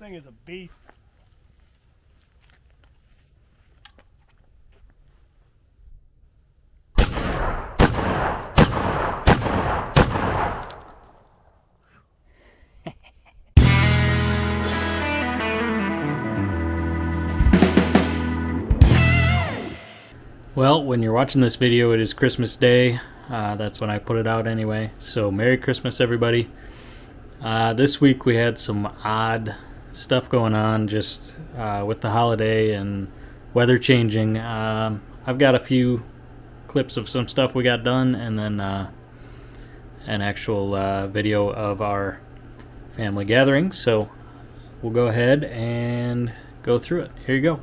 thing is a beast. Well, when you're watching this video, it is Christmas Day. That's when I put it out anyway. So Merry Christmas, everybody. This week we had some odd stuff going on just with the holiday and weather changing. I've got a few clips of some stuff we got done, and then an actual video of our family gathering. So we'll go ahead and go through it. Here you go.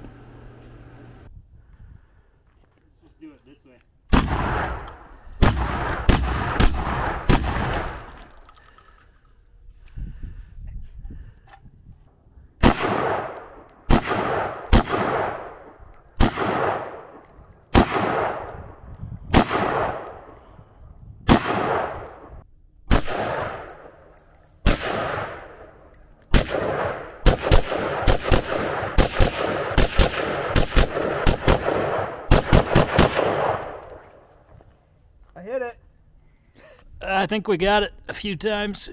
I hit it. I think we got it a few times.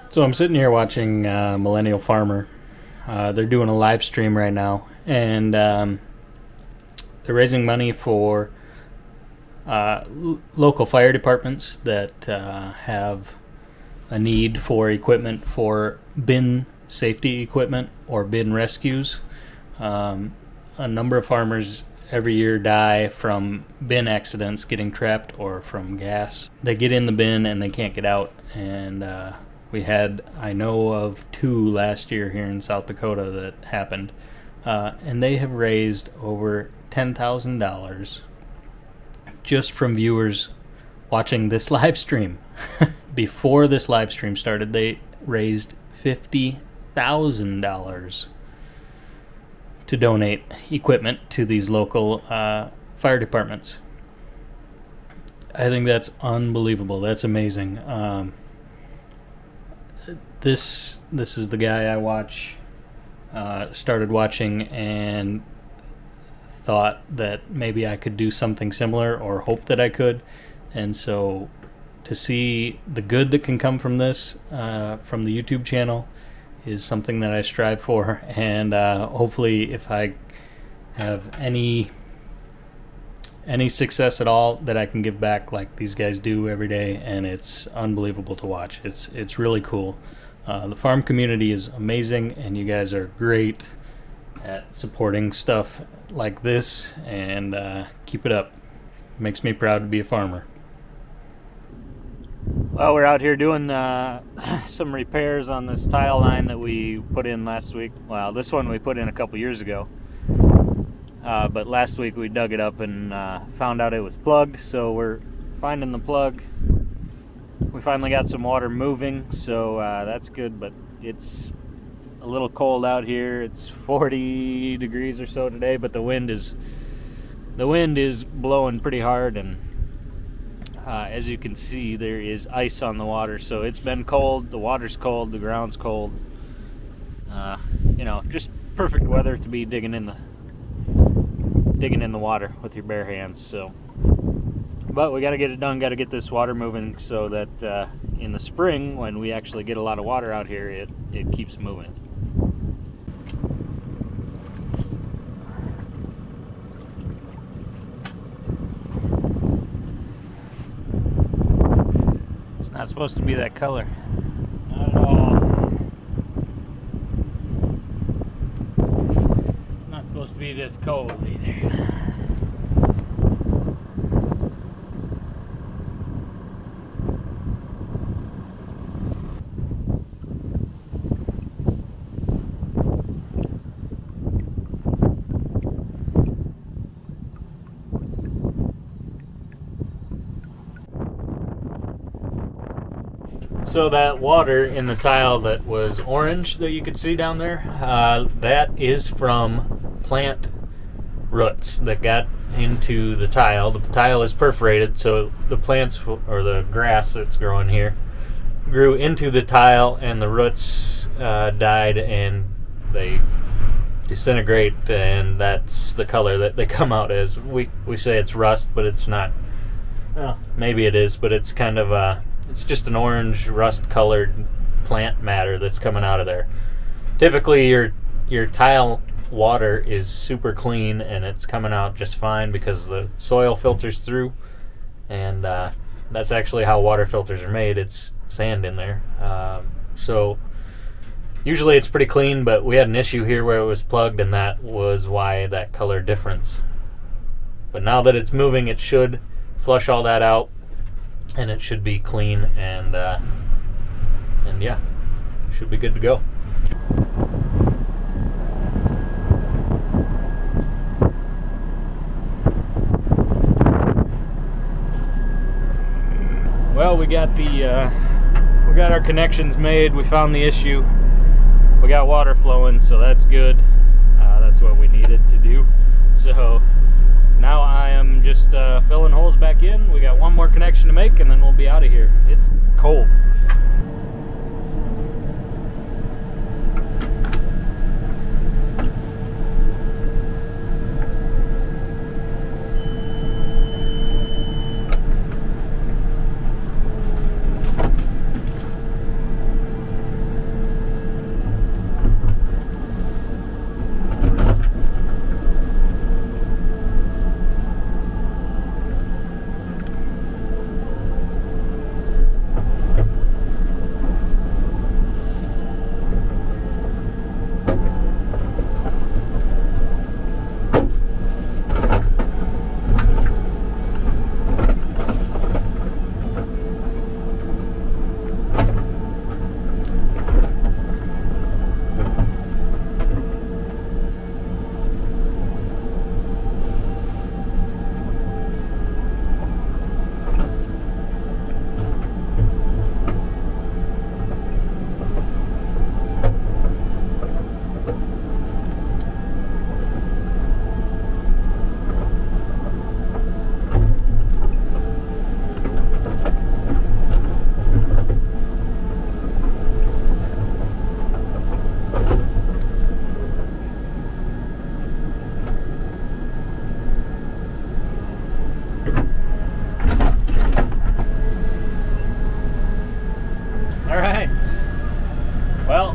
So I'm sitting here watching Millennial Farmer. They're doing a live stream right now, and they're raising money for local fire departments that have a need for equipment for bin safety equipment or bin rescues. A number of farmers every year die from bin accidents, getting trapped, or from gas. They get in the bin and they can't get out, and I know of 2 last year here in South Dakota that happened, and they have raised over $10,000 just from viewers watching this live stream. Before this live stream started, they raised $50,000 to donate equipment to these local fire departments. I think that's unbelievable. That's amazing. This is the guy I started watching and thought that maybe I could do something similar, or hope that I could. And so to see the good that can come from this, from the YouTube channel, is something that I strive for, and hopefully if I have any success at all, that I can give back like these guys do every day, and it's unbelievable to watch. It's really cool. The farm community is amazing, and you guys are great at supporting stuff like this, and keep it up. Makes me proud to be a farmer. Well, we're out here doing some repairs on this tile line that we put in last week. Well, this one we put in a couple years ago, but last week we dug it up and found out it was plugged, so we're finding the plug. We finally got some water moving, so that's good, but it's a little cold out here. It's 40 degrees or so today, but the wind is blowing pretty hard, and as you can see, there is ice on the water, so it's been cold. The water's cold, the ground's cold. You know, just perfect weather to be digging in the water with your bare hands. So, but we got to get it done. Got to get this water moving so that in the spring, when we actually get a lot of water out here, it keeps moving. Not supposed to be that color. Not at all. Not supposed to be this cold either. So that water in the tile that was orange that you could see down there, that is from plant roots that got into the tile. The tile is perforated, so the plants, or the grass that's growing here, grew into the tile and the roots died and they disintegrate, and that's the color that they come out as. We say it's rust, but it's not. Well, maybe it is, but it's kind of it's just an orange rust colored plant matter that's coming out of there. Typically your tile water is super clean and it's coming out just fine because the soil filters through, and that's actually how water filters are made. It's sand in there. So usually it's pretty clean, but we had an issue here where it was plugged, and that was why that color difference. But now that it's moving, it should flush all that out, and it should be clean, and yeah, should be good to go. Well, we got our connections made. We found the issue. We got water flowing, so that's good. That's what we needed to do. So now I am just filling holes back in. We got one more connection to make, and then we'll be out of here. It's cold.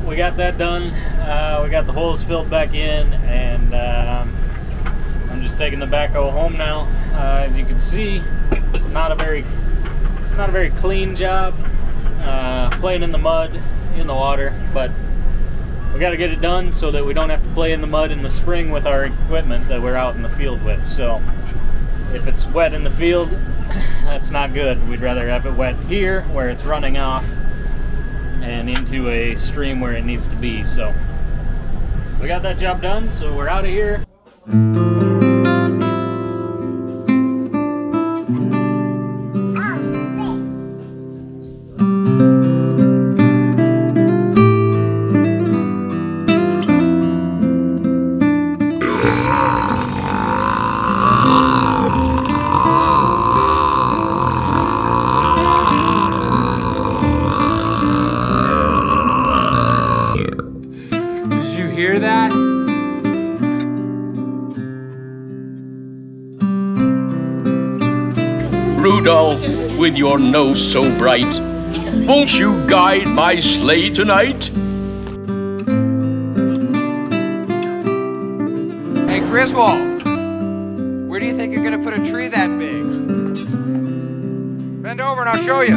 We got that done. We got the holes filled back in, and I'm just taking the backhoe home now. As you can see, it's not a very clean job, playing in the mud, in the water, but we got to get it done so that we don't have to play in the mud in the spring with our equipment that we're out in the field with. So if it's wet in the field, that's not good. We'd rather have it wet here where it's running off and into a stream where it needs to be. So we got that job done, so we're out of here. Hear that? Rudolph, with your nose so bright, won't you guide my sleigh tonight? Hey, Griswold, where do you think you're gonna put a tree that big? Bend over and I'll show you.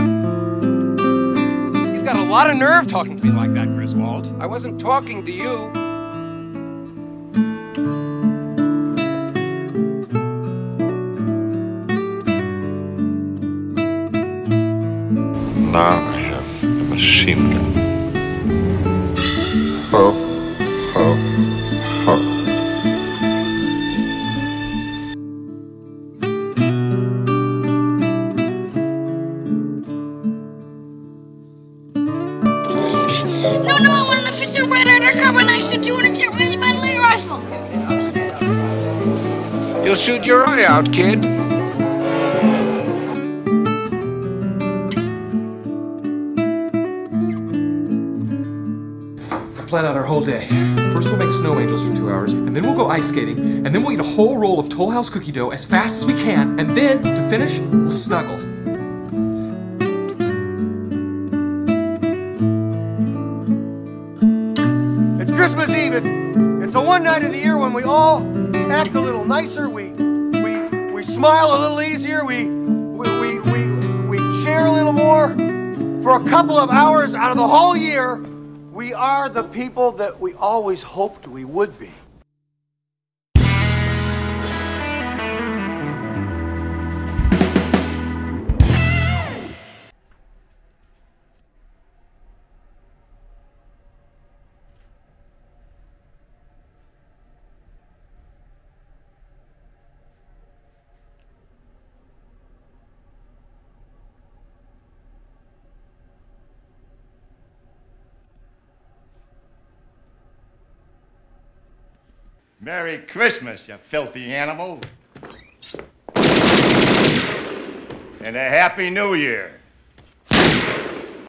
You've got a lot of nerve talking to me like that, Griswold. I wasn't talking to you. Now I have a machine gun. Ho, ho, ho. No, I want an official red undercover knife to 200 millimeter rifle. You'll shoot your eye out, kid. plan out our whole day. First we'll make snow angels for 2 hours, and then we'll go ice skating, and then we'll eat a whole roll of Toll House cookie dough as fast as we can, and then, to finish, we'll snuggle. It's Christmas Eve. It's the one night of the year when we all act a little nicer. We smile a little easier. We share a little more. For a couple of hours out of the whole year, we are the people that we always hoped we would be. Merry Christmas, you filthy animal. And a Happy New Year.